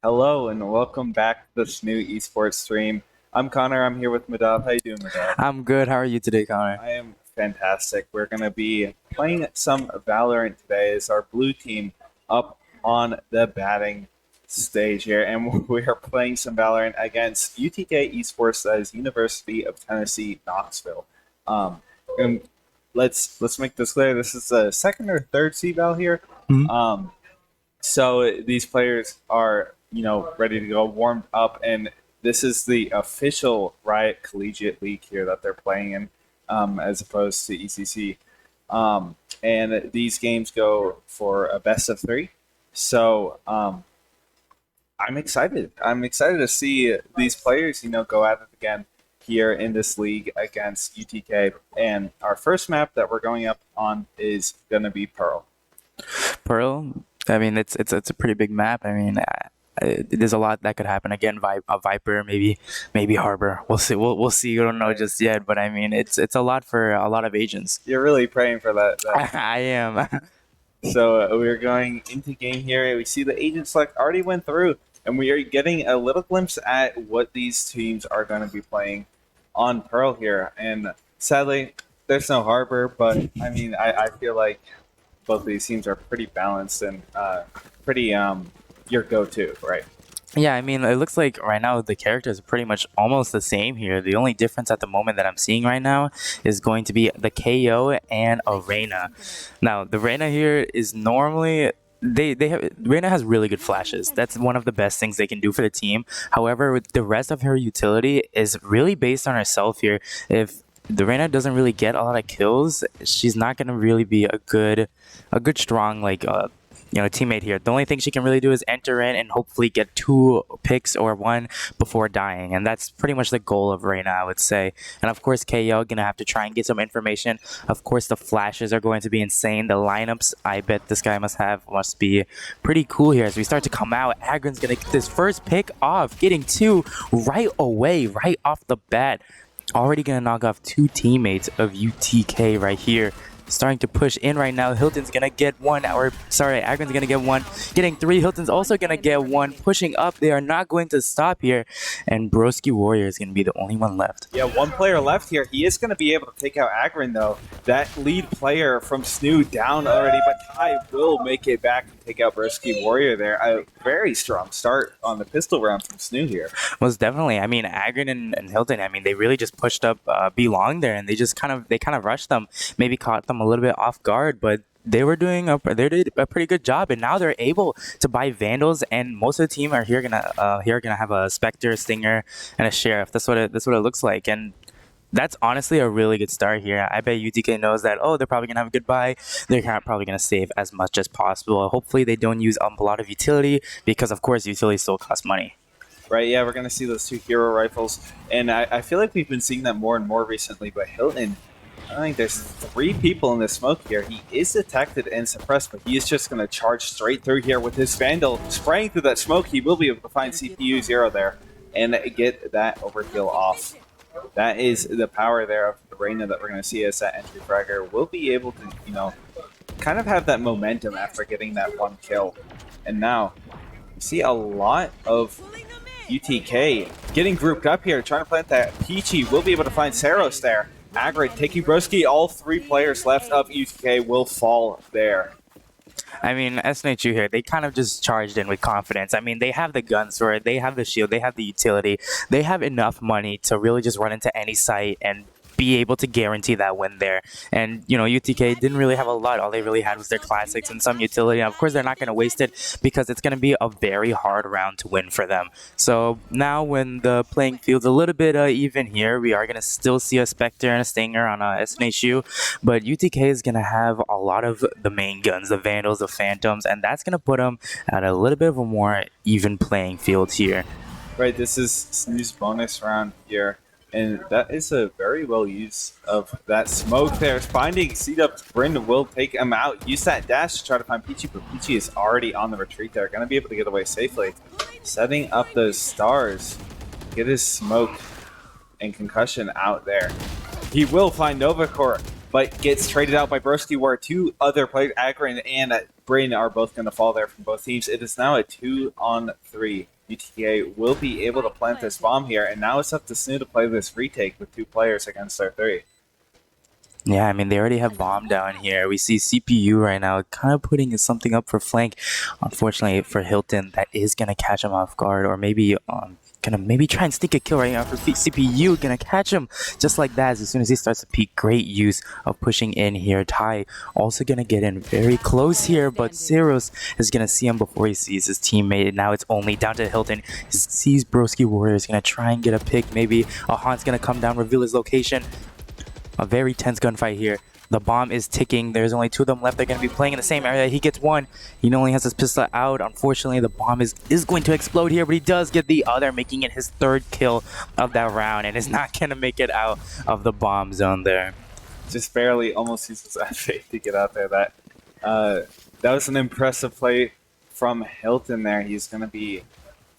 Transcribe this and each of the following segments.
Hello and welcome back to the SNHU esports stream. I'm Connor. I'm here with Madhav. How you doing, Madhav? I'm good. How are you today, Connor? I am fantastic. We're going to be playing some Valorant today as our blue team up on the batting stage here, and we are playing some Valorant against UTK Esports, that is University of Tennessee, Knoxville. And let's make this clear. This is the second or third CVAL here. Mhm. So these players are, ready to go, warmed up, and this is the official Riot Collegiate League here that they're playing in, as opposed to ECC. And these games go for a best of three. So I'm excited. I'm excited to see these players, go at it again here in this league against UTK. And our first map that we're going up on is going to be Pearl. Pearl. I mean, it's a pretty big map. I mean, there's a lot that could happen. Again, a Viper, maybe Harbor. We'll see. We'll see. We don't know just yet, but I mean, it's a lot for a lot of agents. You're really praying for that. I am. So we're going into game here. We see the agent select already went through, and we are getting a little glimpse at what these teams are going to be playing on Pearl here. And sadly, there's no Harbor, but I mean, I feel like both of these teams are pretty balanced and pretty your go-to, right? Yeah, I mean, it looks like right now the characters are pretty much almost the same here. The only difference at the moment that I'm seeing right now is going to be the KO and a Reyna. Now, the Reyna here is normally they have Reyna has really good flashes. That's one of the best things they can do for the team. However, the rest of her utility is really based on herself here. If the Reyna doesn't really get a lot of kills, she's not gonna really be a good strong teammate here. The only thing she can really do is enter in and hopefully get 2 picks or 1 before dying, and that's pretty much the goal of Reyna, I would say. And of course, KO gonna have to try and get some information. Of course, the flashes are going to be insane. The lineups, I bet this guy must be pretty cool here. As we start to come out, Agron's gonna get this first pick off, getting 2 right away, right off the bat. Already gonna knock off 2 teammates of UTK right here. Starting to push in right now. Hilton's gonna get 1, Agron's gonna get 1, getting 3. Hilton's also gonna get 1, pushing up. They are not going to stop here, and Broski Warrior is gonna be the only one left. Yeah, 1 player left here. He is going to be able to take out Agron, though. That lead player from SNHU down already, but Ty will make it back and take out Broski Warrior there. A very strong start on the pistol round from SNHU here. Most definitely. I mean, Agron and Hilton, I mean, they really just pushed up B-Long there, and they kind of rushed them, maybe caught them a little bit off guard, but they did a pretty good job, and now they're able to buy Vandals, and most of the team are gonna have a Spectre, Stinger, and a Sheriff. That's what it looks like, and that's honestly a really good start here. I bet UTK knows that, they're probably gonna have a good buy. They're probably gonna save as much as possible. Hopefully they don't use a lot of utility, because of course utility still costs money. Right, yeah, we're going to see those 2 hero rifles, and I feel like we've been seeing that more and more recently, but Hilton, I think there's 3 people in the smoke here. He is detected and suppressed, but he is just going to charge straight through here with his Vandal. Spraying through that smoke, he will be able to find CPU 0 there and get that overkill off. That is the power there of the Reyna that we're going to see as that entry fragger will be able to, kind of have that momentum after getting that 1 kill. And now, we see a lot of UTK getting grouped up here, trying to plant that. Peachy will be able to find Saros there. Agron taking Broski. All 3 players left of UTK will fall there. I mean, SNHU here, they kind of just charged in with confidence. I mean, they have the guns for it, they have the shield, they have the utility, they have enough money to really just run into any site and be able to guarantee that win there. And UTK didn't really have a lot. All they really had was their classics and some utility, and of course they're not going to waste it because it's going to be a very hard round to win for them. So now when the playing field's a little bit even here, we are going to still see a Spectre and a Stinger on SNHU, but UTK is going to have a lot of the main guns, the Vandals, the Phantoms, and that's going to put them at a little bit of a more even playing field here. Right, this is SNHU's bonus round here. And that is a very well use of that smoke there. Finding C-Dub's Bryn will take him out. Use that dash to try to find Peachy, but Peachy is already on the retreat there. Going to be able to get away safely. Setting up those stars. Get his smoke and concussion out there. He will find Novacore, but gets traded out by Broski, where 2 other players, Agron and Bryn, are both going to fall there from both teams. It is now a 2-on-3 UTK will be able to plant this bomb here, and now it's up to SNHU to play this retake with 2 players against our 3. Yeah, I mean, they already have bomb down here. We see CPU right now kind of putting something up for flank. Unfortunately for Hilton, that is going to catch him off guard, or maybe gonna maybe try and sneak a kill right now for CPU. Gonna catch him just like that as soon as he starts to peek. Great use of pushing in here. Ty also gonna get in very close here, but Zeros is gonna see him before he sees his teammate. And now it's only down to Hilton. He sees Broski Warrior is gonna try and get a pick. Maybe a Han's gonna come down, reveal his location. A very tense gunfight here. The bomb is ticking. There's only 2 of them left. They're going to be playing in the same area. He gets 1. He only has his pistol out. Unfortunately, the bomb is going to explode here, but he does get the other, making it his 3rd kill of that round, and is not going to make it out of the bomb zone there. Just barely, almost uses that fake to get out there. That was an impressive play from Hilton there. He's going to be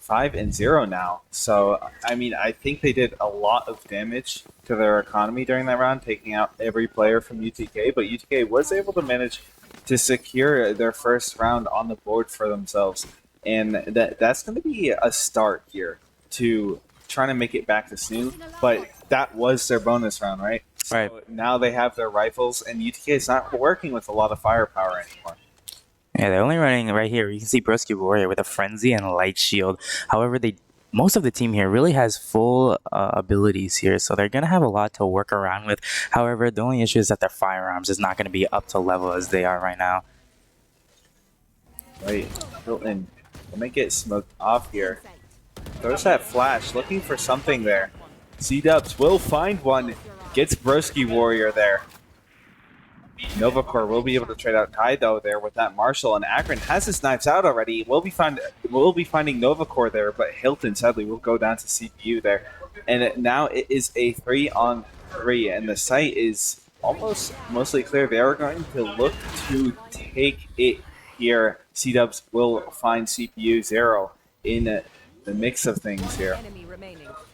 5-0 now. So, I mean, I think they did a lot of damage to their economy during that round, taking out every player from UTK, but UTK was able to manage to secure their first round on the board for themselves. And that's going to be a start here to trying to make it back to SNHU, but that was their bonus round, right? So right. Now they have their rifles, and UTK is not working with a lot of firepower anymore. Yeah, they're only running right here. You can see Broski Warrior with a Frenzy and a Light Shield. However, most of the team here really has full abilities here, so they're going to have a lot to work around with. However, the only issue is that their firearms is not going to be up to level as they are right now. Right, Hilton, let me get smoked off here. Throws that flash, looking for something there. C-Dubs will find one, gets Broski Warrior there. Novacor will be able to trade out Ty though there with that Marshall, and Akron has his knives out already. We'll be finding Novacor there, but Hilton sadly will go down to CPU there. And now it is a 3-on-3, and the site is almost mostly clear. They are going to look to take it here. C-Dubs will find CPU 0 in the mix of things here.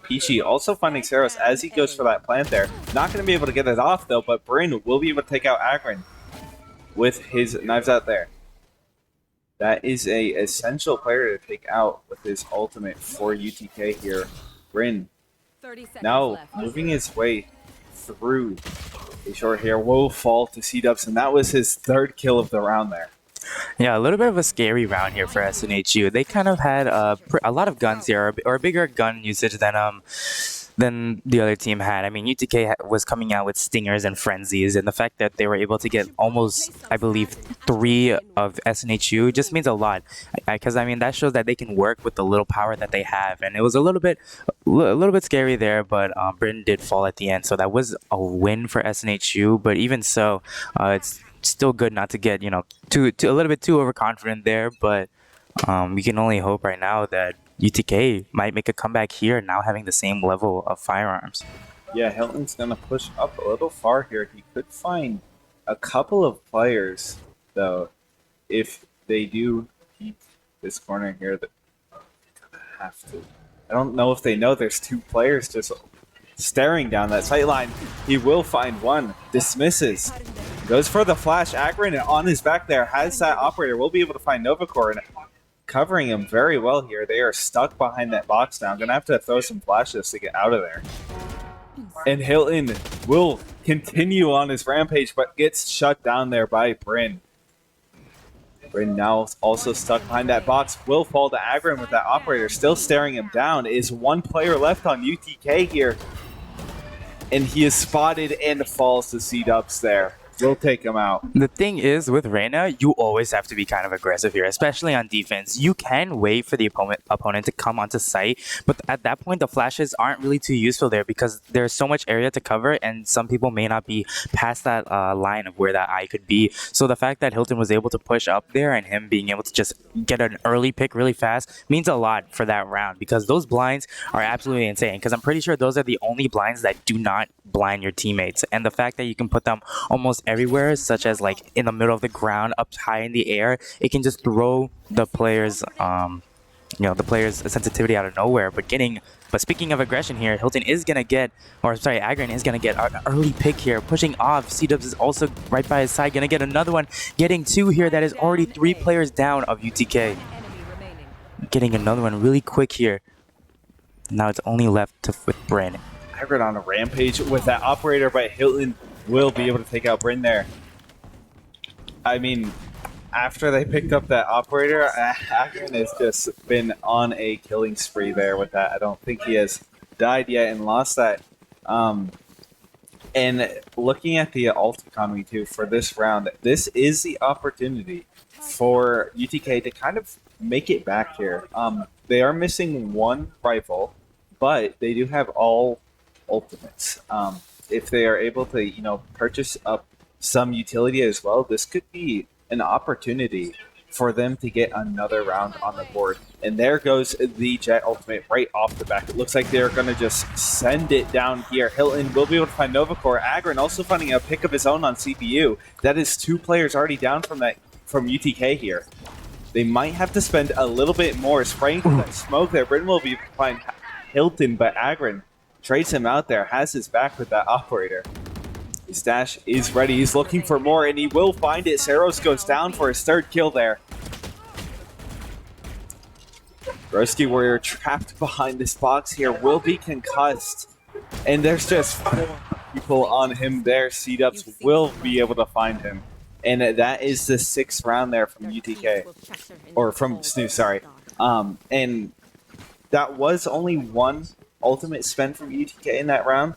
Peachy also finding Saros as he goes for that plant there. Not going to be able to get it off though, but Bryn will be able to take out Akron with his knives out there. That is a essential player to take out with his ultimate for UTK here. Bryn now moving his way through the short hair will fall to C-Dubs, and that was his 3rd kill of the round there. Yeah, a little bit of a scary round here for SNHU. They kind of had a lot of guns here, or a bigger gun usage than the other team had. I mean, UTK was coming out with Stingers and Frenzies, and the fact that they were able to get almost, I believe, 3 of SNHU just means a lot. Because, I mean, that shows that they can work with the little power that they have. And it was a little bit scary there, but Britain did fall at the end. So that was a win for SNHU. But even so, it's still good not to get, a little bit too overconfident there. But we can only hope right now that UTK might make a comeback here, now having the same level of firearms. Yeah, Hilton's going to push up a little far here. He could find a couple of players, though, if they do keep this corner here. That have to. I don't know if they know there's 2 players just staring down that sight line. He will find one, dismisses, goes for the flash. Akron on his back there has that operator. Will be able to find Novacor, and covering him very well here. They are stuck behind that box now. I'm going to have to throw some flashes to get out of there. And Hilton will continue on his rampage, but gets shut down there by Bryn. Bryn now also stuck behind that box. Will fall to Akron with that operator still staring him down. Is 1 player left on UTK here. And he is spotted and falls to C-Dubs there. We'll take him out. The thing is, with Reyna, you always have to be kind of aggressive here, especially on defense. You can wait for the opponent to come onto site, but at that point, the flashes aren't really too useful there because there's so much area to cover, and some people may not be past that line of where that eye could be. So the fact that Hilton was able to push up there and him being able to just get an early pick really fast means a lot for that round, because those blinds are absolutely insane, because I'm pretty sure those are the only blinds that do not blind your teammates. And the fact that you can put them almost everywhere, such as like in the middle of the ground, up high in the air, it can just throw the players the players' sensitivity out of nowhere. But speaking of aggression here, Hilton is gonna get, Agron is gonna get an early pick here, pushing off. C-Dubs is also right by his side, gonna get another one, getting 2 here. That is already 3 players down of UTK. getting another one really quick here. Now it's only left with Bryn. Agron on a rampage with that operator, but Hilton will be able to take out Bryn there. I mean, after they picked up that operator, Agron has just been on a killing spree there with that. I don't think he has died yet and lost that. And looking at the alt economy too for this round, this is the opportunity for UTK to kind of make it back here. They are missing one rifle, but they do have all ultimates. If they are able to, purchase up some utility as well, this could be an opportunity for them to get another round on the board. And there goes the Jet ultimate right off the back. It looks like they're going to just send it down here. Hilton will be able to find Novacore. Agron also finding a pick of his own on CPU. That is 2 players already down from UTK here. They might have to spend a little bit more spraying through that smoke there. Bryn will be able to find Hilton, but Agron trades him out there, has his back with that operator. His dash is ready. He's looking for more, and he will find it. Saros goes down for his 3rd kill there. Broski Warrior trapped behind this box here will be concussed. And there's just 4 people on him there. C-Dubs will be able to find him. And that is the 6th round there from UTK. Or from SNHU, sorry. And that was only 1 ultimate spent from UTK in that round.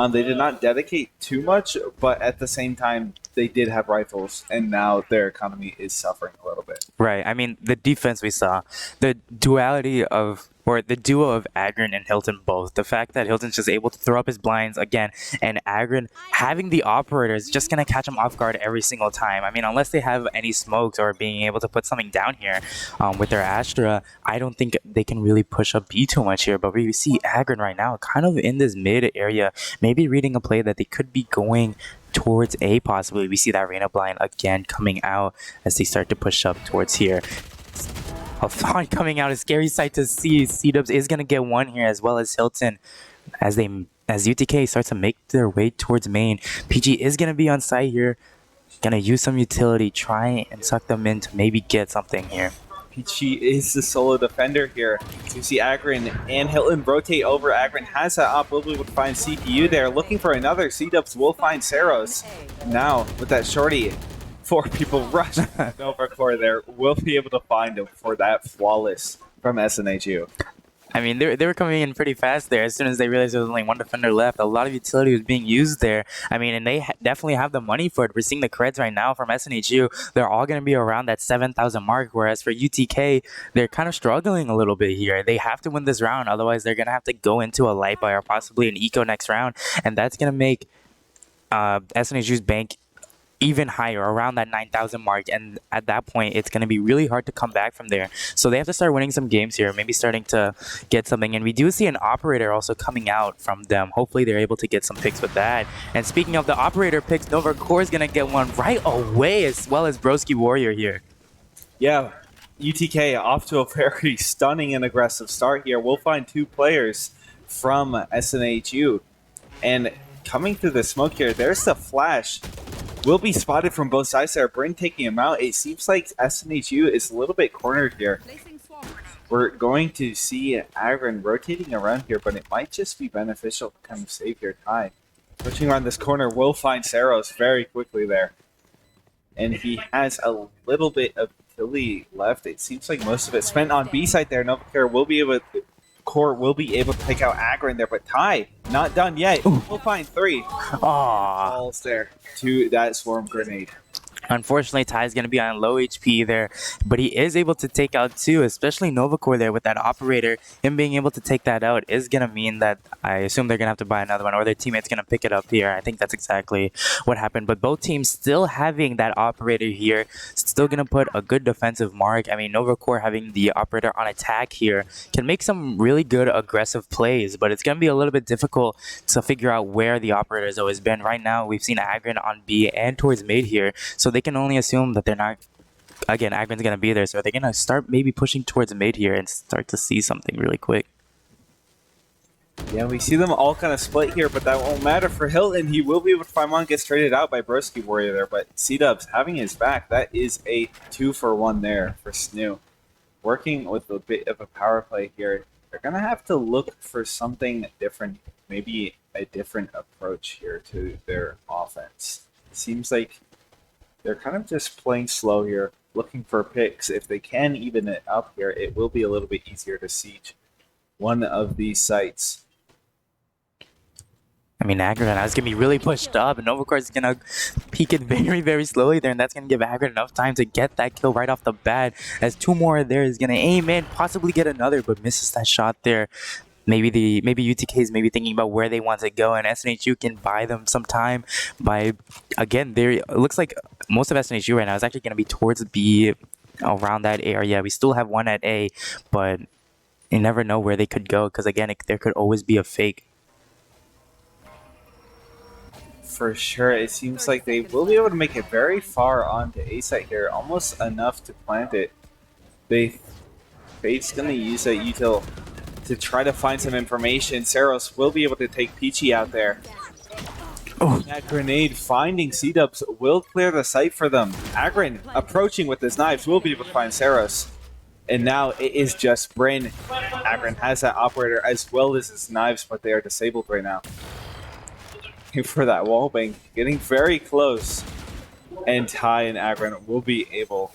They did not dedicate too much, but at the same time, they did have rifles, and now their economy is suffering a little bit. Right. I mean, the defense we saw, the duality of, or the duo of Agron and Hilton both. The fact that Hilton's just able to throw up his blinds again, and Agron having the operator is just going to catch him off guard every single time. I mean, unless they have any smokes or being able to put something down here with their Astra, I don't think they can really push up B too much here. But we see Agron right now kind of in this mid area, maybe reading a play that they could be going towards A possibly. We see that Reyna blind again coming out as they start to push up towards here. A Fawn coming out, a scary sight to see. C-Dubs is going to get one here, as well as Hilton, as UTK starts to make their way towards main. PG is going to be on site here, going to use some utility, try and suck them in to maybe get something here. PG is the solo defender here. So you see Agron and Hilton rotate over. Agron has that op. Will be able to find CPU there. Looking for another. C-Dubs will find Saros. Now, with that shorty, 4 people rush Novacore there. We'll be able to find him for that flawless from SNHU. I mean, they were coming in pretty fast there. As soon as they realized there was only 1 defender left, a lot of utility was being used there. I mean, and they definitely have the money for it. We're seeing the creds right now from SNHU. They're all going to be around that 7,000 mark, whereas for UTK, they're kind of struggling a little bit here. They have to win this round, otherwise they're going to have to go into a light buy or possibly an eco next round, and that's going to make SNHU's bank even higher, around that 9,000 mark, and at that point it's going to be really hard to come back from there. So they have to start winning some games here, maybe starting to get something. And we do see an operator also coming out from them. Hopefully they're able to get some picks with that. And speaking of the operator picks, Novacore is going to get one right away, as well as Broski Warrior here. Yeah, UTK off to a very stunning and aggressive start here. We'll find 2 players from SNHU, and coming through the smoke here, there's the flash. Will be spotted from both sides there. Bryn taking him out. It seems like SNHU is a little bit cornered here. We're going to see Agron rotating around here, but it might just be beneficial to kind of save your time. Pushing around this corner will find Saros very quickly there. And he has a little bit of utility left. It seems like most of it spent on B side there. Novacore will be able to take out Agron there, but Ty not done yet. We'll find 3. Falls there to that swarm grenade. Unfortunately, Ty is going to be on low HP there, but he is able to take out 2, especially Novacore there with that operator. Him being able to take that out is going to mean that I assume they're going to have to buy another one, or their teammate's going to pick it up here. I think that's exactly what happened. But both teams still having that operator here, still going to put a good defensive mark. I mean, Novacore having the operator on attack here can make some really good aggressive plays, but it's going to be a little bit difficult to figure out where the operator has always been. Right now, we've seen Agron on B and towards mid here, so they can only assume that they're not, again, Agron's going to be there, so they're going to start maybe pushing towards mid here and start to see something really quick. Yeah, we see them all kind of split here, but that won't matter for Hilton. He will be able to find one, gets traded out by Broski Warrior there, but C-Dubs having his back. That is a 2-for-1 there for SNHU. working with a bit of a power play here. They're going to have to look for something different, maybe a different approach here to their offense. It seems like they're kind of just playing slow here, looking for picks. If they can even it up here, it will be a little bit easier to siege one of these sites. I mean, Agron is going to be really pushed up, and Novacore is going to peek it very, very slowly there, and that's going to give Agron enough time to get that kill right off the bat, as two more there is going to aim in, possibly get another, but misses that shot there. Maybe UTK is maybe thinking about where they want to go, and SNHU can buy them some time by, again, there it looks like most of SNHU right now is actually going to be towards B, around that area. We still have one at A, but you never know where they could go, because again, there could always be a fake. For sure, it seems like they will be able to make it very far onto A site here, almost enough to plant it. Fate's going to use that util to try to find some information. Saros will be able to take Peachy out there. Oh. That grenade finding C-Dubs will clear the site for them. Agron approaching with his knives will be able to find Saros. And now it is just Bryn. Agron has that operator as well as his knives, but they are disabled right now. For that wallbang, getting very close, and Ty and Agron will be able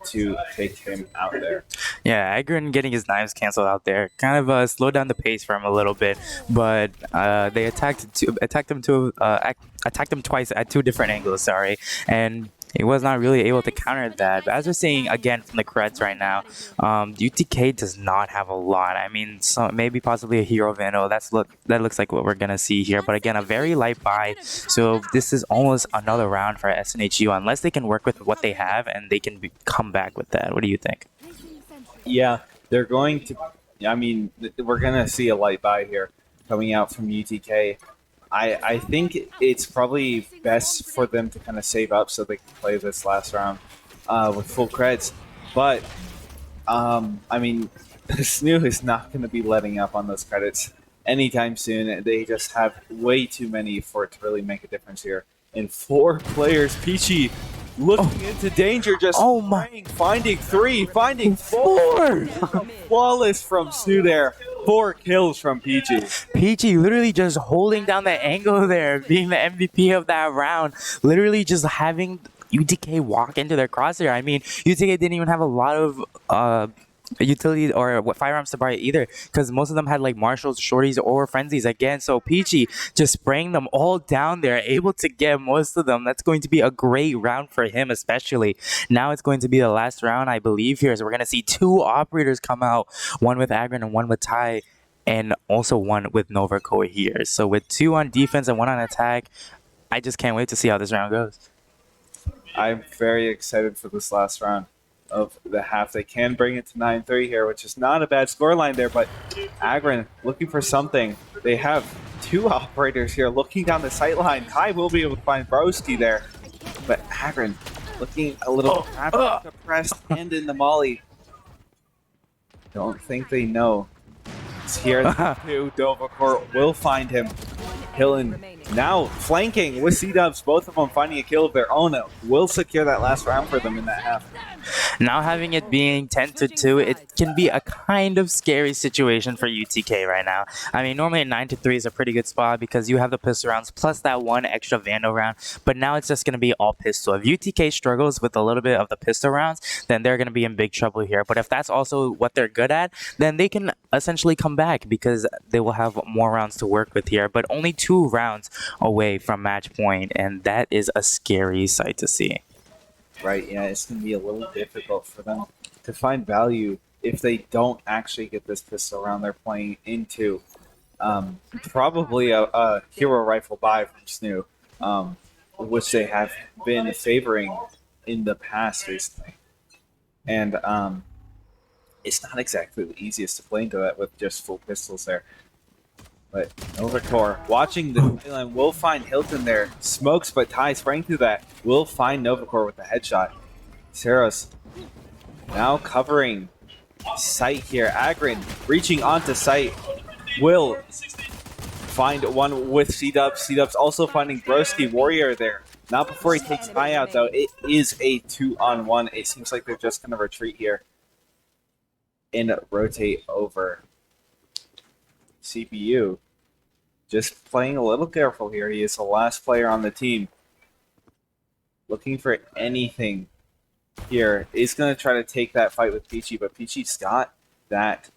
to take him out there. Yeah, Agron getting his knives canceled out there kind of slowed down the pace for him a little bit, but they attacked him twice at two different angles. Sorry, and he was not really able to counter that. But as we're seeing again from the creds right now, UTK does not have a lot. I mean, maybe possibly a hero vandal. That looks like what we're gonna see here. But again, a very light buy. So this is almost another round for SNHU unless they can work with what they have and they can come back with that. What do you think? Yeah, they're going to. I mean, we're gonna see a light buy here coming out from UTK. I think it's probably best for them to kind of save up so they can play this last round with full creds. But, I mean, SNHU is not going to be letting up on those credits anytime soon. They just have way too many for it to really make a difference here. And 4 players, Peachy looking into danger, just finding 3, finding 4. Flawless from SNHU there. 4 kills from Peachy. Peachy literally just holding down the angle there, being the MVP of that round. Literally just having UTK walk into their crosshair. I mean, UTK didn't even have a lot of utility or firearms to buy either, because most of them had like marshals, shorties, or frenzies again. So Peachy just spraying them all down there, able to get most of them. That's going to be a great round for him, especially. Now it's going to be the last round, I believe, here. So we're going to see 2 operators come out, one with Agron and one with Ty, and also one with Novacore here. So with 2 on defense and 1 on attack, I just can't wait to see how this round goes. I'm very excited for this last round of the half. They can bring it to 9-3 here, which is not a bad scoreline there, but Agron looking for something. They have 2 operators here looking down the sight line. Ty will be able to find Broski there, but Agron looking a little depressed and in the molly. Don't think they know. It's here. Novacore will find him. Hillen now flanking with C-Dubs, both of them finding a kill of their own, will secure that last round for them in that half. Now having it being 10-2, it can be a kind of scary situation for UTK right now. I mean, normally 9-3 is a pretty good spot because you have the pistol rounds plus that 1 extra Vandal round, but now it's just going to be all pistol. If UTK struggles with a little bit of the pistol rounds, then they're going to be in big trouble here. But if that's also what they're good at, then they can essentially come back because they will have more rounds to work with here, but only 2 rounds away from match point, and that is a scary sight to see. Right, yeah, it's going to be a little difficult for them to find value if they don't actually get this pistol round they're playing into. Probably a hero rifle buy from SNHU, which they have been favoring in the past recently. And it's not exactly the easiest to play into that with just full pistols there. But Novacore watching the line will find Hilton there. Smokes, but Ty spraying through that. Will find Novacore with the headshot. Saros now covering sight here. Agron reaching onto sight. Will find one with C-Dubs. C-Dubs also finding Broski Warrior there. Not before he takes Ty out, though. It is a 2-on-1. It seems like they're just going to retreat here. and rotate over. CPU just playing a little careful here. He is the last player on the team. Looking for anything here. Is going to try to take that fight with Peachy, but Peachy's got that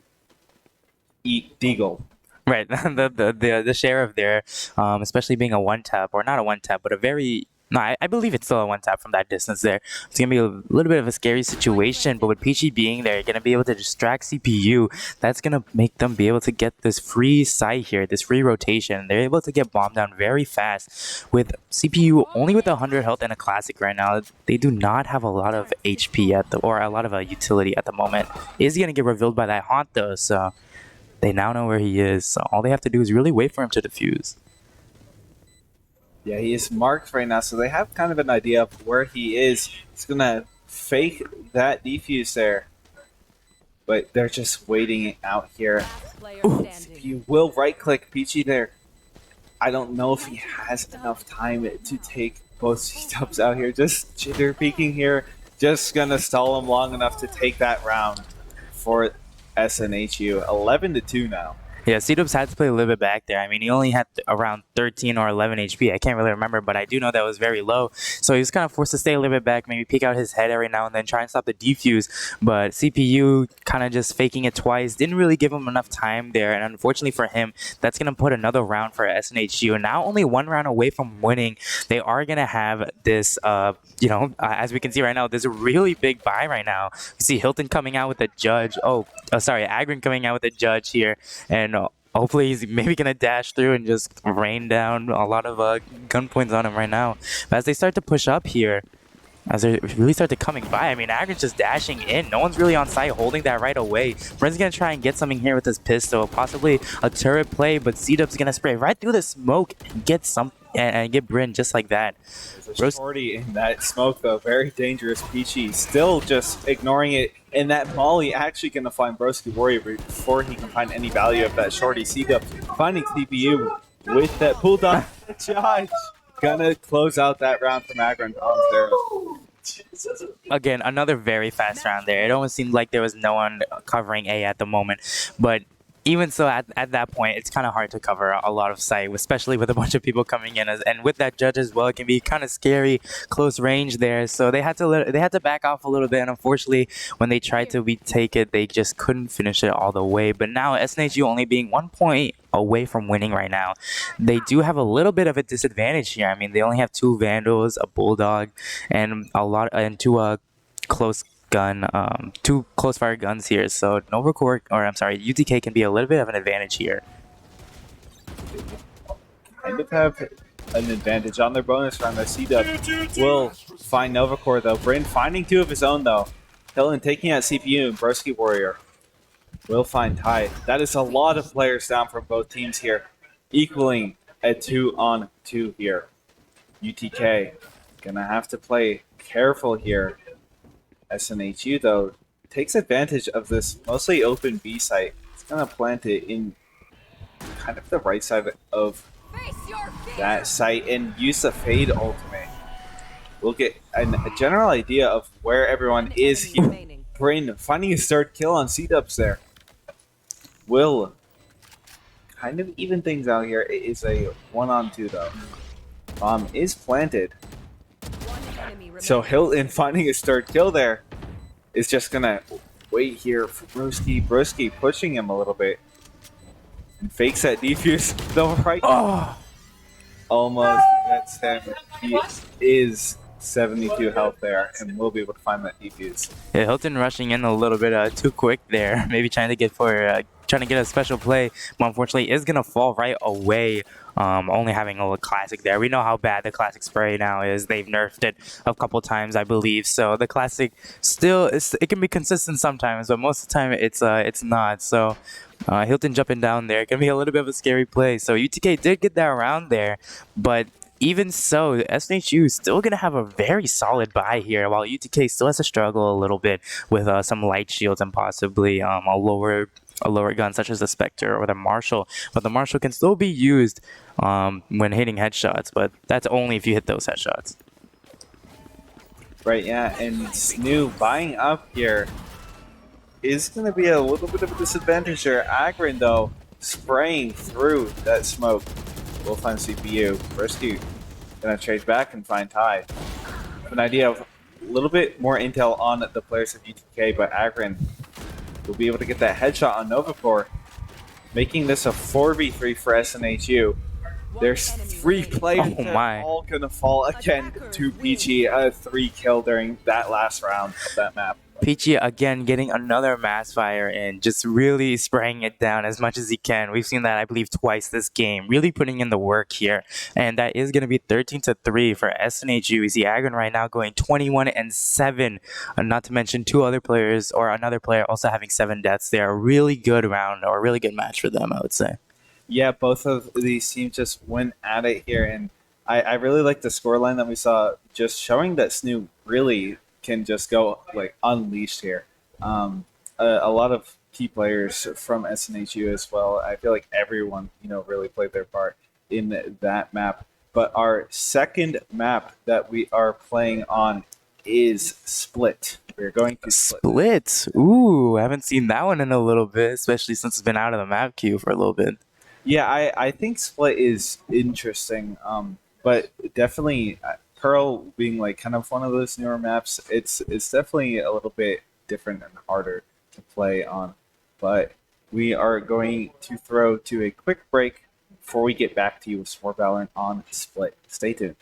Deagle. Right, the sheriff there, especially being a one tap, or not a one tap, but a very no, I believe it's still a one tap from that distance there. It's gonna be a little bit of a scary situation, but with Peachy being there, you're gonna be able to distract CPU. That's gonna make them be able to get this free sight here, this free rotation. They're able to get bombed down very fast. With CPU only with 100 health and a classic right now, they do not have a lot of HP or a lot of utility at the moment. Is he gonna get revealed by that haunt though? So they now know where he is. So all they have to do is really wait for him to defuse. Yeah, he is marked right now, so they have kind of an idea of where he is. He's going to fake that defuse there. But they're just waiting out here. You will right-click Peachy there. I don't know if he has enough time to take both C-dubs out here. Just jitter peeking here. Just going to stall him long enough to take that round for SNHU. 11-2 now. Yeah, C-Dubs had to play a little bit back there. I mean, he only had around 13 or 11 HP. I can't really remember, but I do know that was very low. So he was kind of forced to stay a little bit back, maybe peek out his head every now and then, try and stop the defuse. But CPU kind of just faking it twice, didn't really give him enough time there. And unfortunately for him, that's going to put another round for SNHU. Now only one round away from winning. They are going to have this, as we can see right now, there's a really big buy right now. You see Hilton coming out with a judge. Agrin coming out with a judge here. And hopefully he's maybe going to dash through and just rain down a lot of gun points on him right now. But as they start to push up here, as they really start to coming by, I mean, Agrin's just dashing in. No one's really on site holding that right away. Brent's going to try and get something here with his pistol. Possibly a turret play, but C-Dub's going to spray right through the smoke and get some and get Bryn just like that. There's a shorty in that smoke, though. Very dangerous. Peachy still just ignoring it. And that molly actually going to find Broski Warrior before he can find any value of that shorty. C-Dub finding CPU with that pull down charge. Gonna close out that round from Agron. Again, another very fast round there. It almost seemed like there was no one covering A at the moment. But even so, at that point, it's kind of hard to cover a lot of sight, especially with a bunch of people coming in. And with that judge as well, it can be kind of scary, close range there. So they had to back off a little bit. And unfortunately, when they tried to retake it, they just couldn't finish it all the way. But now SNHU only being 1 point away from winning right now, they do have a little bit of a disadvantage here. I mean, they only have 2 Vandals, a Bulldog, and two close gun, 2 close fire guns here. So UTK can be a little bit of an advantage here. Kind of have an advantage on their bonus round. C-Dub will find Novacore though. Bryn finding 2 of his own though. Hilton taking out CPU and Broski Warrior will find Ty. That is a lot of players down from both teams here, equaling a 2-on-2 here. UTK gonna have to play careful here. SNHU though takes advantage of this mostly open B site. It's gonna plant it in kind of the right side of that site and use the fade ultimate. We'll get a general idea of where everyone is here. Brain finding his 3rd kill on C-Dubs there. Will kind of even things out here. It is a 1-on-2 though. Bomb is planted. So Hilton finding his 3rd kill there is just gonna wait here for Broski. Broski pushing him a little bit. And fakes that defuse the right. Almost gets him. He is 72 health there and will be able to find that defuse. Yeah, Hilton rushing in a little bit too quick there. Maybe trying to get a special play, but unfortunately is gonna fall right away. Only having a little classic there. We know how bad the classic spray now is. They've nerfed it a couple times, I believe. So the classic still it can be consistent sometimes, but most of the time it's not. So Hilton jumping down there can be a little bit of a scary play. So UTK did get that round there, but even so, SNHU is still going to have a very solid buy here, while UTK still has to struggle a little bit with some light shields and possibly a lower gun such as the Spectre or the Marshall. But the Marshall can still be used when hitting headshots, but that's only if you hit those headshots. Right, yeah, and SNHU buying up here. is going to be a little bit of a disadvantage there. Agrin, though, spraying through that smoke. We'll find CPU. Rescue going to trade back and find Ty. An idea of a little bit more intel on the players of UTK, but Agrin will be able to get that headshot on Novacore, making this a 4v3 for SNHU. There's 3 players Oh that are my. all going to fall again to Peachy. A 3 kill during that last round of that map. Peachy again getting another mass fire and just really spraying it down as much as he can. We've seen that, I believe, twice this game. Really putting in the work here. And that is going to be 13-3 for SNHU. We see Agron right now going 21-7. Not to mention 2 other players or another player also having 7 deaths. They are a really good round or a really good match for them, I would say. Yeah, both of these teams just went at it here. And I really like the scoreline that we saw, just showing that SNHU really can just go like unleashed here. A lot of key players from SNHU as well. I feel like everyone, really played their part in that map. But our second map that we are playing on is Split. We're going to Split. Ooh, I haven't seen that one in a little bit, especially since it's been out of the map queue for a little bit. Yeah, I think Split is interesting, but definitely Pearl being like kind of one of those newer maps, it's definitely a little bit different and harder to play on. But we are going to throw to a quick break before we get back to you with some more Valorant on Split. Stay tuned.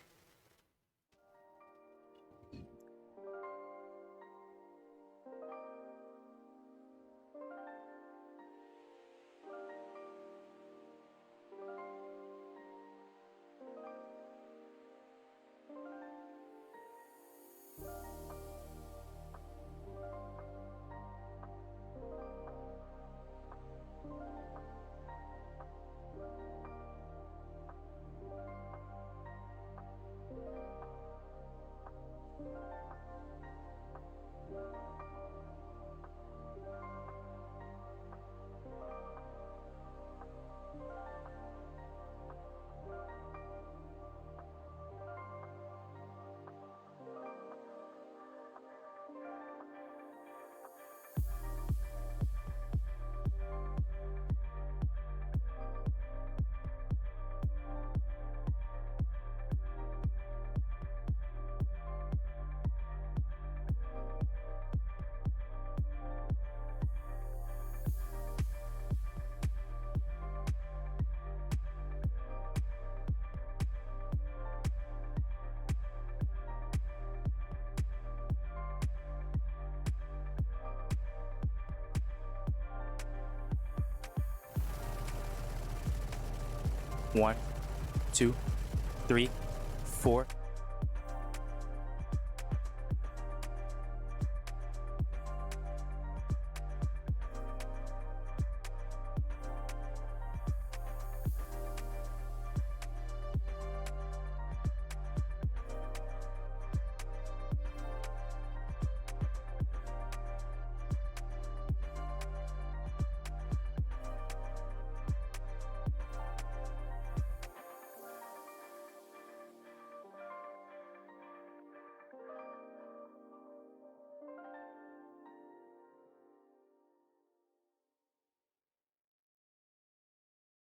One, two, three, four.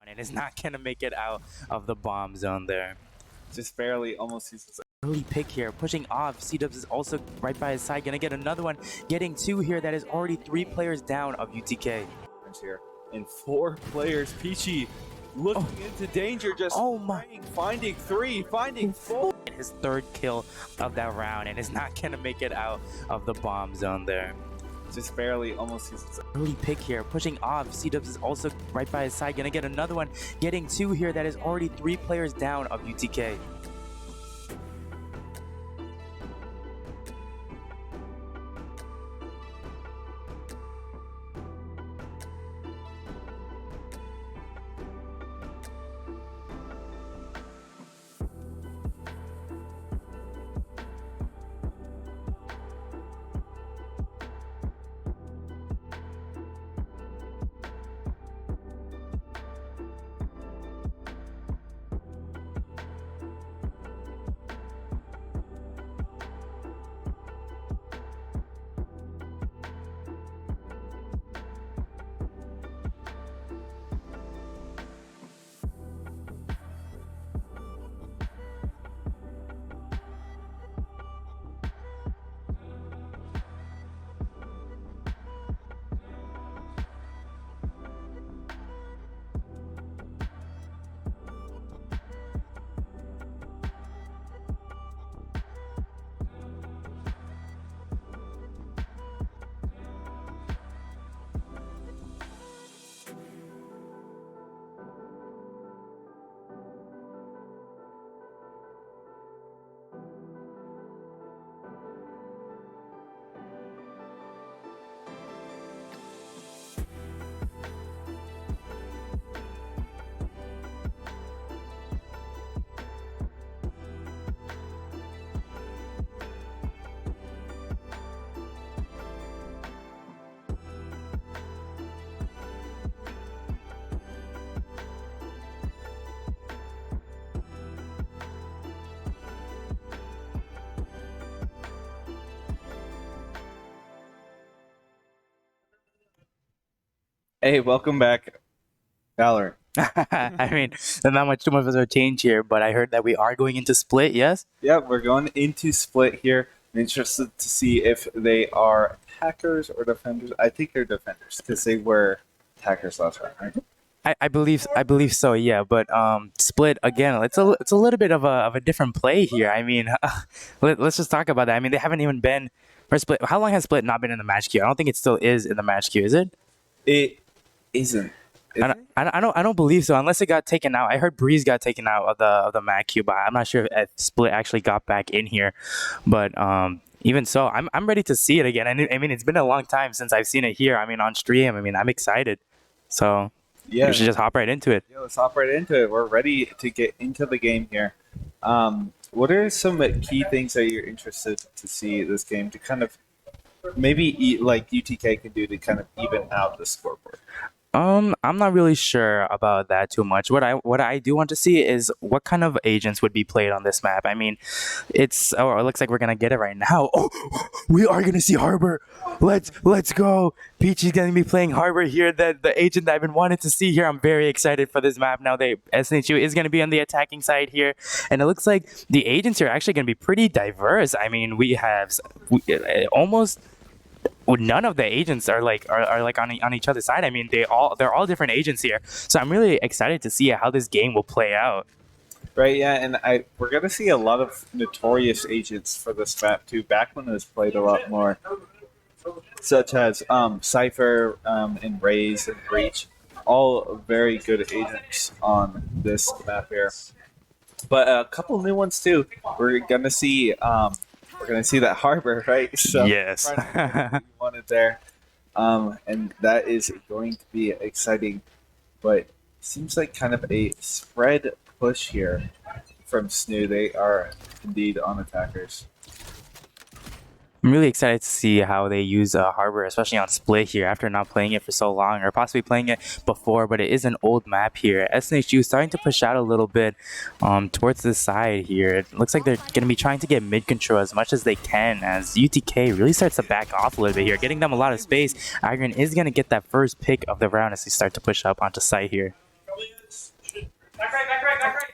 And it's not going to make it out of the bomb zone there. Just barely, almost uses Early pick here, pushing off. C-Dubs is also right by his side, gonna get another one. Getting 2 here, that is already 3 players down of UTK. here. And 4 players, Peachy looking into danger, just finding 3, finding 4. His 3rd kill of that round, and is not gonna make it out of the bomb zone there. Just barely, almost uses early pick here, pushing off. C-Dubs is also right by his side, gonna get another one. Getting 2 here, that is already 3 players down of UTK. Hey, welcome back, Valor. I mean, there's not much too much of a change here, but I heard that we are going into split. Yes. Yeah, we're going into split here. I'm interested to see if they are attackers or defenders. I think they're defenders because they were attackers last round, right? I believe so, yeah. But split again. It's a little bit of a different play here. I mean, let's just talk about that. I mean, they haven't even been for split. How long has split not been in the match queue? I don't think it still is in the match queue. Is it? It isn't. Is it? I don't believe so unless it got taken out. I heard Breeze got taken out of the match queue, but I'm not sure if split actually got back in here. But even so, I'm ready to see it again. I mean, it's been a long time since I've seen it here. I mean, on stream. I mean, I'm excited. So. Yeah. We should just hop right into it. Yeah, let's hop right into it. We're ready to get into the game here. What are some key things that you're interested to see this game to kind of maybe like UTK can do to kind of even out the scoreboard? I'm not really sure about that too much. What I do want to see is what kind of agents would be played on this map. I mean, it looks like we're gonna get it right now. Oh, we are gonna see Harbor. Let's go. Peachy's gonna be playing Harbor here. The agent that I've been wanting to see here. I'm very excited for this map. Now SNHU is gonna be on the attacking side here, and it looks like the agents are actually gonna be pretty diverse. I mean, we have almost. None of the agents are like on each other's side. I mean, they're all different agents here. So I'm really excited to see how this game will play out. Right, yeah, and we're gonna see a lot of notorious agents for this map too. Back when it was played a lot more, such as Cypher and Raze and Breach, all very good agents on this map here. But a couple new ones too. We're gonna see that Harbor, right? So Yes. you wanted there, and that is going to be exciting. But seems like kind of a spread push here from SNHU. They are indeed on attackers. I'm really excited to see how they use Harbor, especially on Split here after not playing it for so long, or possibly playing it before, but it is an old map here. SNHU starting to push out a little bit towards the side here. It looks like they're going to be trying to get mid control as much as they can as UTK really starts to back off a little bit here, getting them a lot of space. Agron is going to get that first pick of the round as they start to push up onto site here. Back right.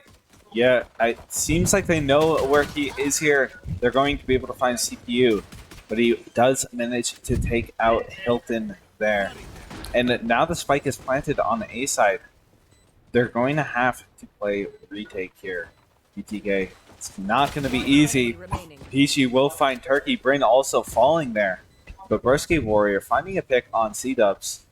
Yeah, it seems like they know where he is here. They're going to be able to find CPU, but he does manage to take out Hilton there. And now the spike is planted on the A side. They're going to have to play retake here. UTK. It's not going to be easy. Peachy will find Turkey. Bryn also falling there. But Brisky Warrior finding a pick on C-Dubs.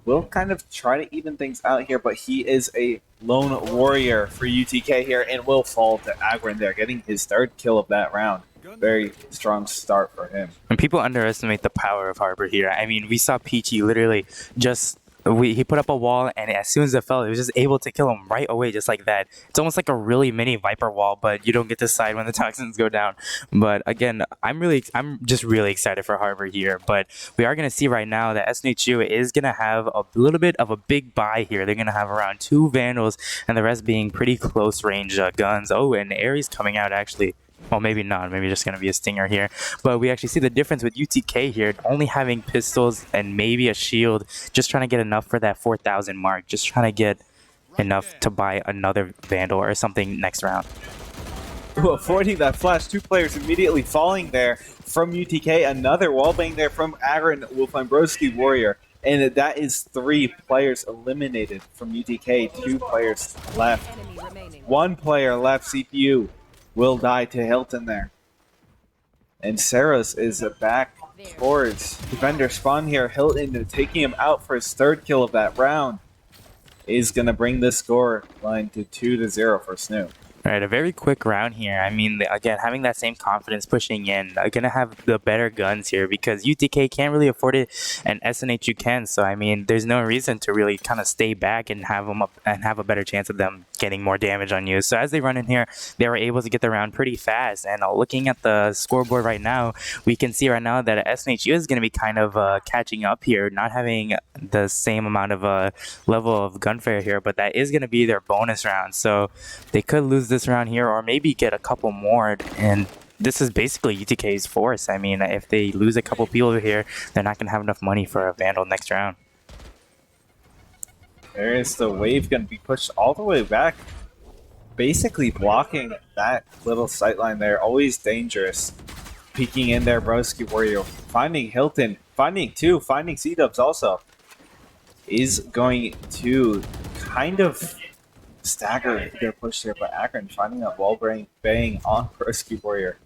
Will kind of try to even things out here, but he is a lone warrior for UTK here and will fall to Agron there, getting his third kill of that round. Very strong start for him. And people underestimate the power of Harbor here. I mean, we saw Peachy literally just... he put up a wall, and as soon as it fell, it was just able to kill him right away, just like that. It's almost like a really mini Viper wall, but you don't get to decide when the toxins go down. But again, I'm just really excited for Harbor here. But we are going to see right now that SNHU is going to have a little bit of a big buy here. They're going to have around 2 Vandals, and the rest being pretty close range guns. Oh, and Ares coming out actually. Well, maybe not. Maybe just going to be a stinger here. But we actually see the difference with UTK here, only having pistols and maybe a shield, just trying to get enough for that 4,000 mark, just trying to get enough to buy another Vandal or something next round. Avoiding that flash, 2 players immediately falling there from UTK. Another wallbang there from Agron will find Broski Warrior. And that is 3 players eliminated from UTK, 2 players left. 1 player left, CPU. Will die to Hilton there. And Saros is back towards defender spawn here. Hilton taking him out for his 3rd kill of that round is going to bring this score line to 2-0 for SNHU. All right, a very quick round here. I mean, again, having that same confidence pushing in, going to have the better guns here because UTK can't really afford it and SNHU can. So, I mean, there's no reason to really kind of stay back and have them up and have a better chance of them getting more damage on you. So, as they run in here, they were able to get the round pretty fast. And looking at the scoreboard right now, we can see right now that SNHU is going to be kind of catching up here, not having the same amount of level of gunfire here, but that is going to be their bonus round. So, they could lose this round here or maybe get a couple more, and this is basically UTK's force. I mean, if they lose a couple people here, they're not going to have enough money for a Vandal next round. There is the wave going to be pushed all the way back, basically blocking that little sightline there. Always dangerous. Peeking in there, Broski Warrior. Finding Hilton. Finding two. Finding C-Dubs also. Is going to kind of stagger their push there, but Akron finding that wall bang on Broski Warrior.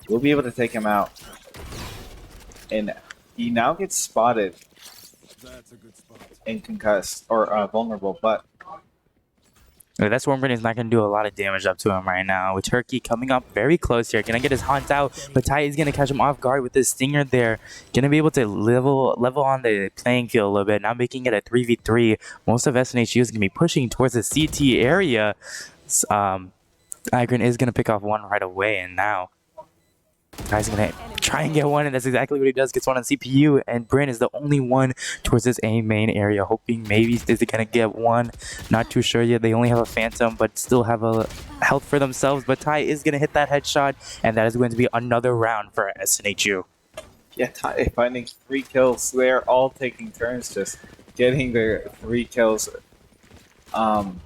We'll be able to take him out. And he now gets spotted and concussed, or vulnerable, but That Swarmburn is not going to do a lot of damage up to him right now. With Turkey coming up very close here. Going to get his Haunt out, but Ty is going to catch him off guard with his Stinger there. Going to be able to level on the playing field a little bit. Now making it a 3v3. Most of SNHU is going to be pushing towards the CT area. Igrin is going to pick off one right away, and now Ty's going to try and get one, and that's exactly what he does. Gets one on CPU, and Bryn is the only one towards this A main area, hoping maybe is it going to get one. Not too sure yet. They only have a Phantom, but still have a health for themselves. But Ty is going to hit that headshot, and that is going to be another round for SNHU. yeah, Ty finding 3 kills. They're all taking turns just getting their 3 kills. But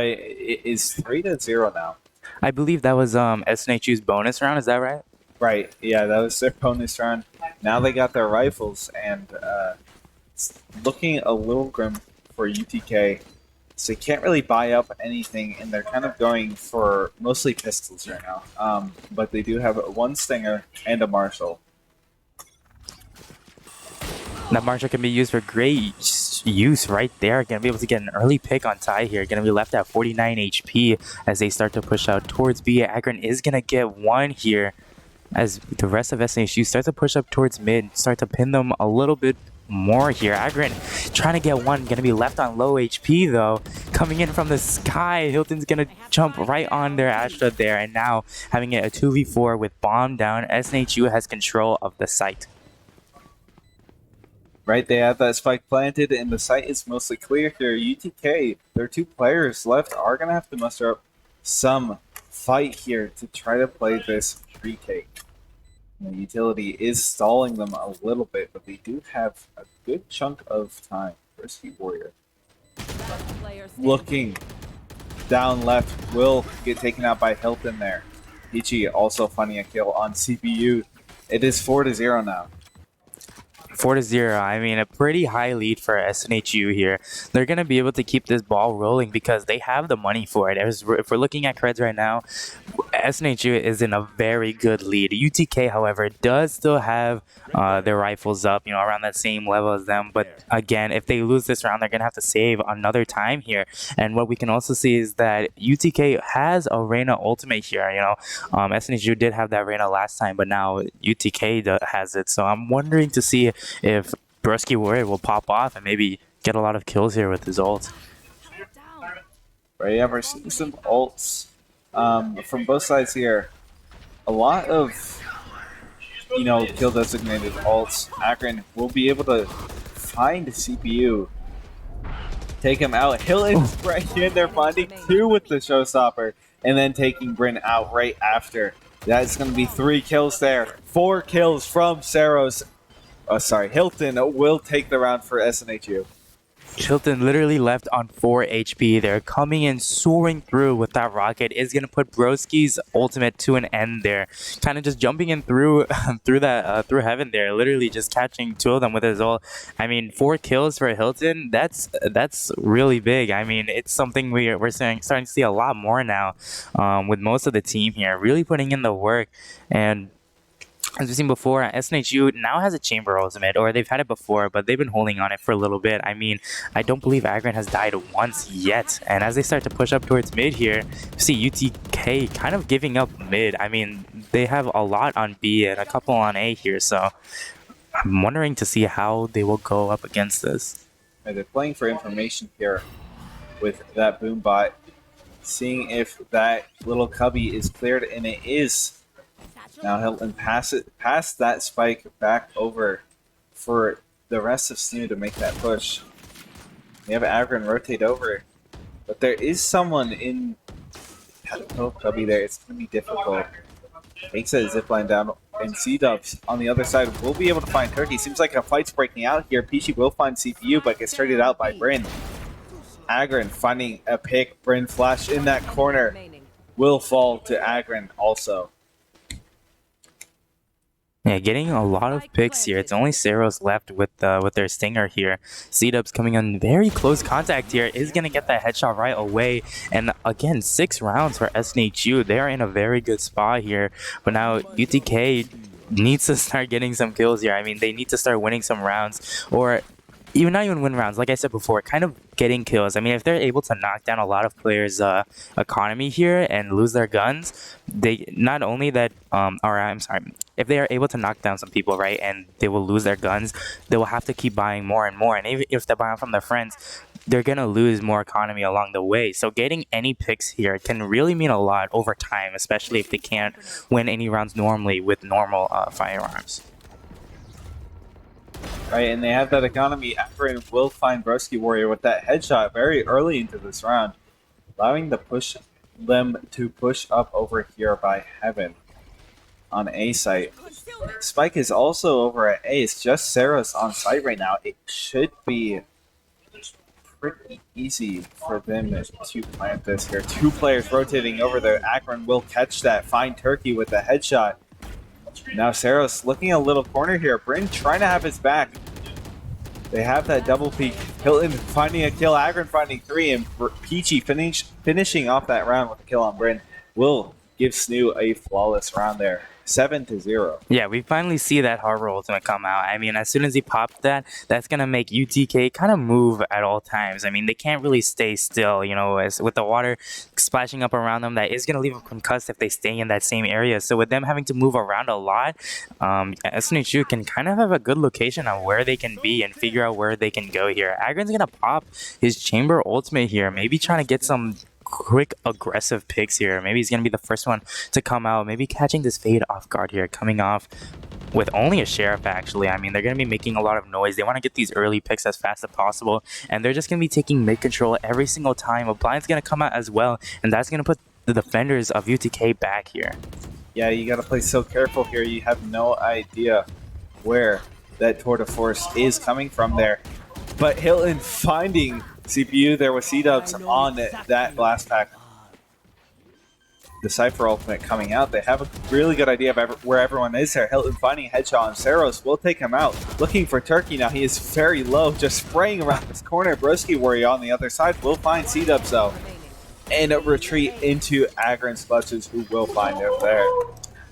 it is 3-0 now. I believe that was SNHU's bonus round. Is that right? Right, yeah, that was their bonus round. Now they got their rifles, and it's looking a little grim for UTK. So they can't really buy up anything, and they're kind of going for mostly pistols right now. But they do have one Stinger and a Marshall. That Marshall can be used for great use right there. Gonna be able to get an early pick on Ty here. Gonna be left at 49 HP as they start to push out towards B. Akron is gonna get one here as the rest of SNHU starts to push up towards mid, start to pin them a little bit more here. Akron trying to get one, gonna be left on low HP though. Coming in from the sky, Hilton's gonna jump right on their Astra there, and now having it a 2v4 with bomb down. SNHU has control of the site. Right, they have that spike planted, and the site is mostly clear here. UTK, their 2 players left are going to have to muster up some fight here to try to play this retake. The utility is stalling them a little bit, but they do have a good chunk of time. Risky Warrior. Looking down left, will get taken out by Hilton there. Ichi also finding a kill on CPU. It is 4-0 now. 4-0. I mean, a pretty high lead for SNHU here. They're going to be able to keep this ball rolling because they have the money for it. If we're looking at creds right now, SNHU is in a very good lead. UTK, however, does still have their rifles up, around that same level as them. But again, if they lose this round, they're going to have to save another time here. And what we can also see is that UTK has a Reyna ultimate here. SNHU did have that Reyna last time, but now UTK has it. So I'm wondering to see if Broski Warrior will pop off and maybe get a lot of kills here with his ult. Right, yeah, we're seeing some ults from both sides here. A lot of, kill designated ults. Akron will be able to find CPU, take him out. Hilton's right in there, finding 2 with the showstopper, and then taking Bryn out right after. That's going to be 3 kills there. 4 kills from Saros. Hilton will take the round for SNHU. Hilton literally left on 4 HP. They're coming in, soaring through with that rocket. Is going to put Broski's ultimate to an end there. Kind of just jumping in through through heaven there. Literally just catching 2 of them with his ult. I mean, 4 kills for Hilton. That's really big. I mean, it's something we're starting to see a lot more now with most of the team here. Really putting in the work. And as we've seen before, SNHU now has a chamber ultimate, or they've had it before, but they've been holding on it for a little bit. I mean, I don't believe Agron has died once yet. And as they start to push up towards mid here, you see UTK kind of giving up mid. I mean, they have a lot on B and a couple on A here, so I'm wondering to see how they will go up against this. They're playing for information here with that boom bot, seeing if that little cubby is cleared, and it is. Now Hilton pass that spike back over for the rest of SNHU to make that push. They have Agron rotate over, but there is someone in that little cubby there. It's going to be difficult. Makes that zipline down and C-Dubs on the other side will be able to find Turkey. Seems like a fight's breaking out here. Peachy will find CPU, but gets traded out by Bryn. Agron finding a pick. Bryn flash in that corner. Will fall to Agron also. Yeah, getting a lot of picks here. It's only Ceros left with their stinger here. C-Dubs coming in very close contact here. Is going to get that headshot right away. And again, 6 rounds for SNHU. They're in a very good spot here. But now UTK needs to start getting some kills here. I mean, they need to start winning some rounds. Or even not even win rounds, like I said before, kind of getting kills. I mean, if they're able to knock down a lot of players' economy here and lose their guns, they not only that, if they are able to knock down some people, right, and they will lose their guns, they will have to keep buying more and more. And even if they're buying from their friends, they're going to lose more economy along the way. So getting any picks here can really mean a lot over time, especially if they can't win any rounds normally with normal firearms. Right, and they have that economy. Agron will find Broski Warrior with that headshot very early into this round, allowing them to push up over here by Heaven on A site. Spike is also over at A. It's just Ceros on site right now. It should be pretty easy for them to plant this here. 2 players rotating over there. Agron will catch that, find Turkey with the headshot. Now Ceros looking a little corner here. Bryn trying to have his back. They have that double peek. Hilton finding a kill. Agron finding 3. And Peachy finishing off that round with a kill on Bryn will give SNHU a flawless round there. 7-0. Yeah, we finally see that Harbor ultimate come out. I mean, as soon as he popped that, that's going to make UTK kind of move at all times. I mean, they can't really stay still, you know, as with the water splashing up around them, that is going to leave them concussed if they stay in that same area. So with them having to move around a lot, SNHU can kind of have a good location on where they can be and figure out where they can go here. Agron's going to pop his chamber ultimate here, maybe trying to get some quick aggressive picks here. Maybe he's gonna be the first one to come out, maybe catching this fade off guard here, coming off with only a sheriff. Actually, I mean, they're gonna be making a lot of noise. They want to get these early picks as fast as possible, and they're just gonna be taking mid control every single time. A blind's gonna come out as well, and that's gonna put the defenders of UTK back here. Yeah, you gotta play so careful here. You have no idea where that tour de force is coming from there. But Hilton finding CPU there with C-Dubs on that blast pack. The Cypher ultimate coming out. They have a really good idea of where everyone is there. Hilton finding a headshot on Ceros will take him out. Looking for Turkey now. He is very low, just spraying around this corner. Broski Warrior on the other side will find C-Dubs though. And retreat into Agron's clutches, who will find him there.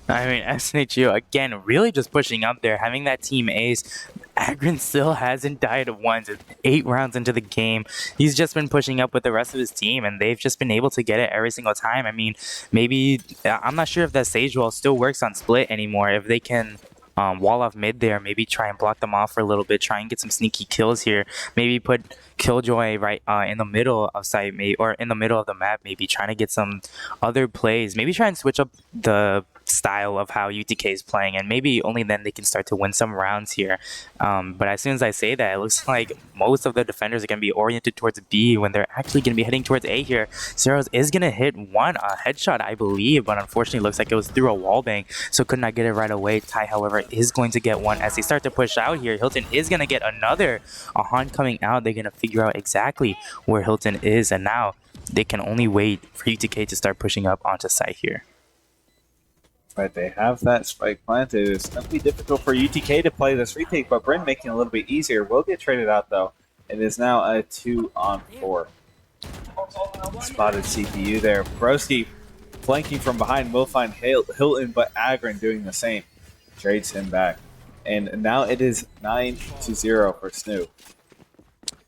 I mean, SNHU, again, really just pushing up there, having that team ace. Agron still hasn't died once. It's 8 rounds into the game. He's just been pushing up with the rest of his team, and they've just been able to get it every single time. I mean, maybe, I'm not sure if that Sage Wall still works on Split anymore. If they can wall off mid there, maybe try and block them off for a little bit, try and get some sneaky kills here. Maybe put Killjoy right in the middle of site, or in the middle of the map, maybe trying to get some other plays. Maybe try and switch up the style of how UTK is playing, and maybe only then they can start to win some rounds here. But as soon as I say that, it looks like most of the defenders are going to be oriented towards B when they're actually going to be heading towards A here. Ceros is going to hit a headshot, I believe, but unfortunately it looks like it was through a wallbang, so could not get it right away. Ty, however, is going to get one as they start to push out here. Hilton is going to get another. A Han coming out. They're going to figure out exactly where Hilton is, and now they can only wait for UTK to start pushing up onto site here. Right, they have that spike planted. It's going to be difficult for UTK to play this retake, but Bryn making it a little bit easier. Will get traded out, though. It is now a 2-on-4. Spotted CPU there. Broski flanking from behind will find Hilton, but Agron doing the same. Trades him back. And now it is 9-0 for SNHU.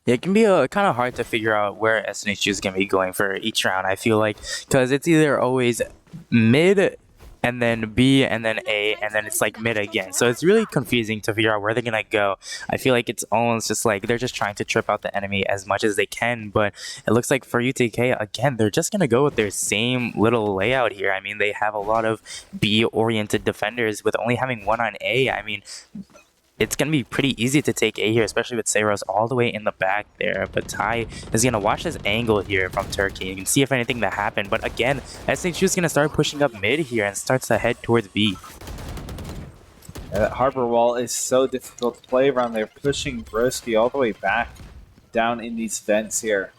Yeah, it can be kind of hard to figure out where SNHU is going to be going for each round, I feel like, because it's either always mid and then B, and then A, and then it's like mid again. So it's really confusing to figure out where they're gonna go. I feel like it's almost just like they're just trying to trip out the enemy as much as they can, but it looks like for UTK, again, they're just gonna go with their same little layout here. I mean, they have a lot of B-oriented defenders with only having one on A. I mean, it's going to be pretty easy to take A here, especially with Ceros all the way in the back there. But Ty is going to watch this angle here from Turkey. You can see if anything that happened. But again, SNHU is going to start pushing up mid here and starts to head towards B. That harbor wall is so difficult to play around. They're pushing Broski all the way back down in these vents here.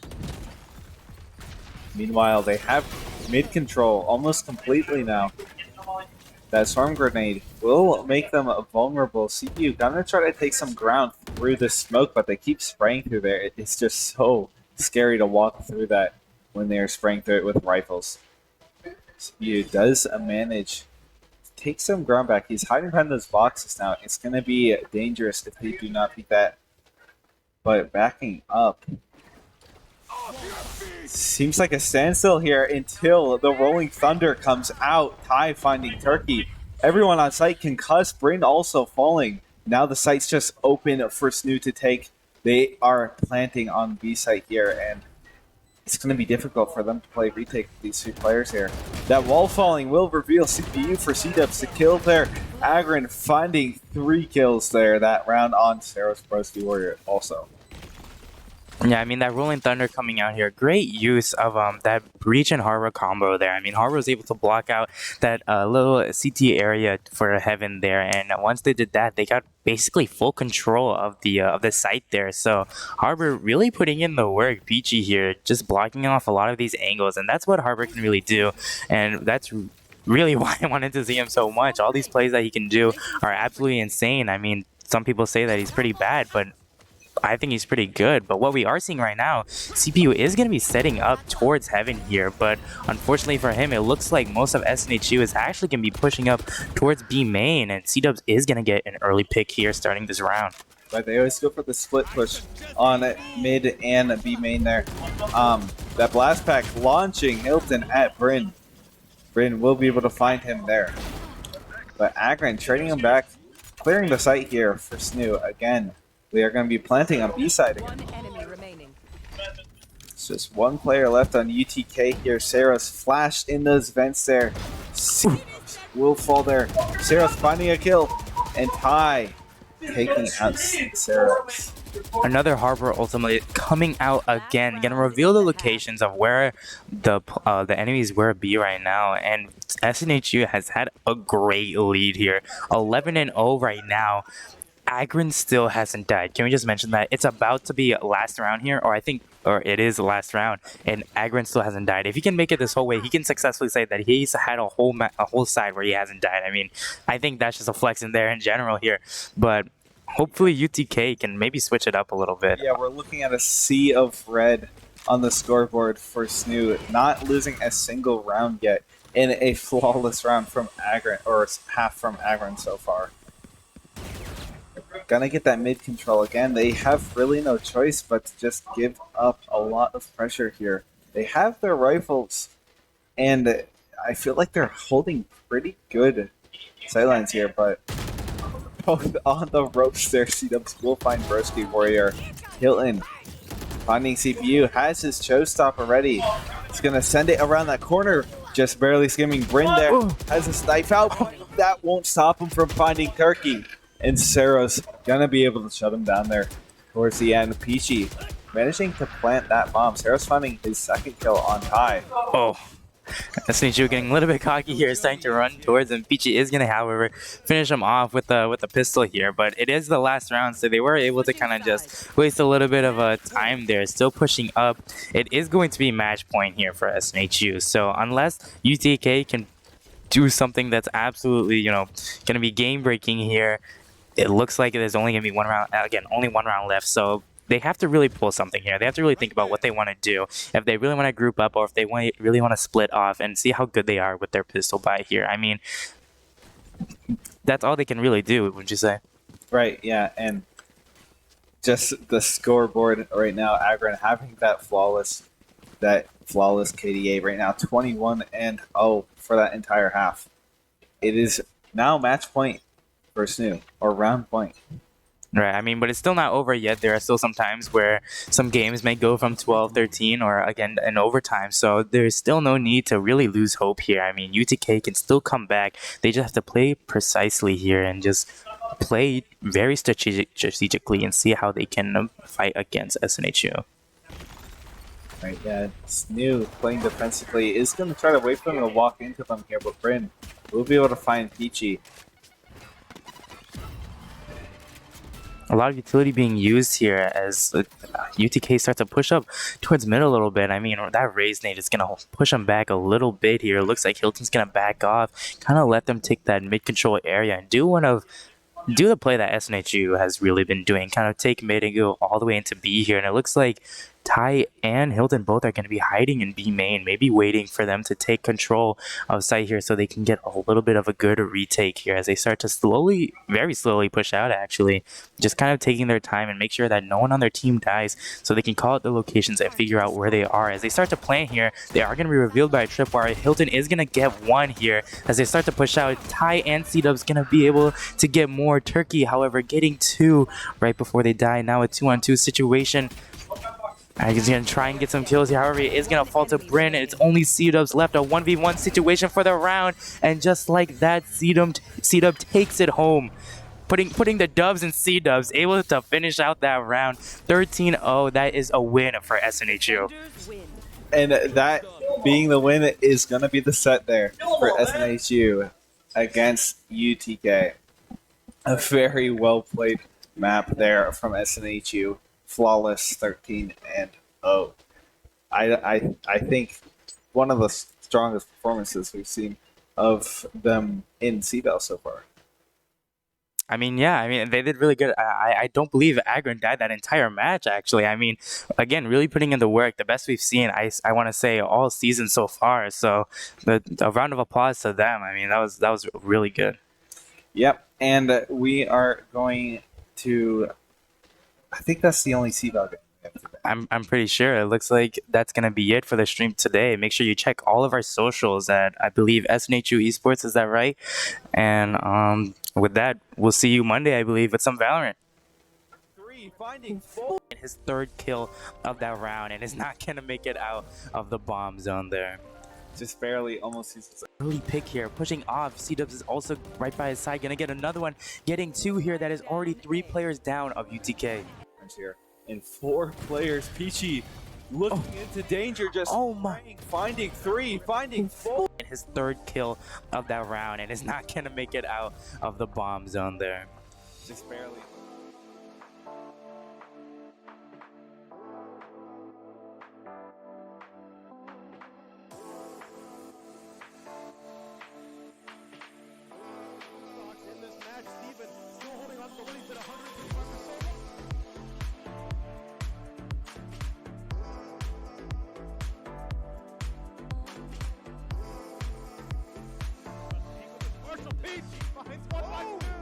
Meanwhile, they have mid control almost completely now. That storm grenade will make them vulnerable. CPU gonna try to take some ground through the smoke, but they keep spraying through there. It's just so scary to walk through that when they're spraying through it with rifles. CPU does manage to take some ground back. He's hiding behind those boxes now. It's gonna be dangerous if they do not beat that. But backing up. Seems like a standstill here until the Rolling Thunder comes out. Ty finding Turkey. Everyone on site concussed. Bryn also falling. Now the site's just open for SNHU to take. They are planting on B site here, and it's going to be difficult for them to play retake with these 3 players here. That wall falling will reveal CPU for C-Dubs to kill there. Agron finding 3 kills there that round on Saros Broski Warrior also. Yeah, I mean, that Rolling Thunder coming out here, great use of that Breach and Harbor combo there. I mean, Harbor was able to block out that little CT area for Heaven there, and once they did that, they got basically full control of the site there. So Harbor really putting in the work. Peachy here, just blocking off a lot of these angles, and that's what Harbor can really do, and that's really why I wanted to see him so much. All these plays that he can do are absolutely insane. I mean, some people say that he's pretty bad, but I think he's pretty good. But what we are seeing right now, CPU is going to be setting up towards Heaven here, but unfortunately for him, it looks like most of SNHU is actually going to be pushing up towards B main, and C-Dubs is going to get an early pick here starting this round. But they always go for the split push on mid and B main there. That blast pack launching Hilton at Bryn. Bryn will be able to find him there. But Agron trading him back, clearing the site here for SNHU again. They are going to be planting on B side again. It's just 1 player left on UTK here. Saros flashed in those vents there. Will fall there. Saros finding a kill. And Ty taking out Saros. Another Harbor ultimately coming out again, gonna reveal the locations of where the enemies were be right now, and SNHU has had a great lead here, 11-0 right now. Agron still hasn't died. Can we just mention that it's about to be last round here, or it is the last round, and Agron still hasn't died. If he can make it this whole way, he can successfully say that he's had a whole side where he hasn't died. I mean, I think that's just a flex in there in general here, but hopefully UTK can maybe switch it up a little bit. Yeah, we're looking at a sea of red on the scoreboard for SNHU, not losing a single round yet in a flawless round from Agron, or half from Agron so far. Gonna get that mid control again. They have really no choice but to just give up a lot of pressure here. They have their rifles, and I feel like they're holding pretty good sidelines here, but both on the ropes there. C-Dubs will find Broski Warrior. Hilton finding CPU, has his choke stop already. He's gonna send it around that corner, just barely skimming. Bryn there has his knife out. That won't stop him from finding Turkey. And Saros gonna be able to shut him down there towards the end. Peachy managing to plant that bomb. Saros finding his 2nd kill on Ty. Oh, SNHU getting a little bit cocky here, starting to run towards him. Peachy is gonna, however, finish him off with the pistol here, but it is the last round, so they were able to kind of just waste a little bit of time there. Still pushing up. It is going to be match point here for SNHU. So unless UTK can do something that's absolutely, gonna be game breaking here, it looks like there's only going to be 1 round, again, only 1 round left, so they have to really pull something here. They have to really think about what they want to do, if they really want to group up, or if they really want to split off and see how good they are with their pistol buy here. I mean, that's all they can really do, would you say? Right, yeah, and just the scoreboard right now, Agron having that flawless KDA right now, 21-0 for that entire half. It is now match point for SNHU, or round point. Right, I mean, but it's still not over yet. There are still some times where some games may go from 12-13 or, again, in overtime. So there's still no need to really lose hope here. I mean, UTK can still come back. They just have to play precisely here and just play very strategically and see how they can fight against SNHU. Right, yeah, SNHU playing defensively is going to try to wait for them to walk into them here, but Bryn will be able to find Peachy. A lot of utility being used here as UTK starts to push up towards mid a little bit. I mean, that raise nade is going to push them back a little bit here. Looks like Hilton's going to back off, kind of let them take that mid control area and do the play that SNHU has really been doing, kind of take mid and go all the way into B here. And it looks like Ty and Hilton both are going to be hiding in B main, maybe waiting for them to take control of site here so they can get a little bit of a good retake here as they start to slowly, very slowly push out actually. Just kind of taking their time and make sure that no one on their team dies so they can call out the locations and figure out where they are. As they start to plan here, they are going to be revealed by a tripwire. Hilton is going to get one here as they start to push out. Ty and C-Dub's going to be able to get more. Turkey, however, getting two right before they die. Now a 2-on-2 situation. He's going to try and get some kills here. However, he is going to fall to Bryn. It's only C-Dubs left. A 1v1 situation for the round. And just like that, C-Dub takes it home. Putting the dubs and C-Dubs, able to finish out that round. 13-0. That is a win for SNHU. And that being the win is going to be the set there for SNHU against UTK. A very well played map there from SNHU. Flawless 13-0. I think one of the strongest performances we've seen of them in CVAL so far. I mean, yeah, I mean, they did really good. I don't believe Agron died that entire match, actually. I mean, again, really putting in the work, the best we've seen, I want to say, all season so far. So a round of applause to them. I mean, that was really good. Yep, and we are going to... I think that's the only CVAL game we have today. I'm pretty sure. It looks like that's going to be it for the stream today. Make sure you check all of our socials at, I believe, SNHU Esports. Is that right? And with that, we'll see you Monday, I believe, with some Valorant. Finding full. His third kill of that round, and is not going to make it out of the bomb zone there. Just barely, almost. Early pick here, pushing off. C-Dubs is also right by his side, gonna get another one. Getting two here, that is already 3 players down of UTK. Here. And 4 players, Peachy looking into danger, just finding 3, finding 4. His third kill of that round, and is not gonna make it out of the bomb zone there. Just barely. Peachy finds one by 2.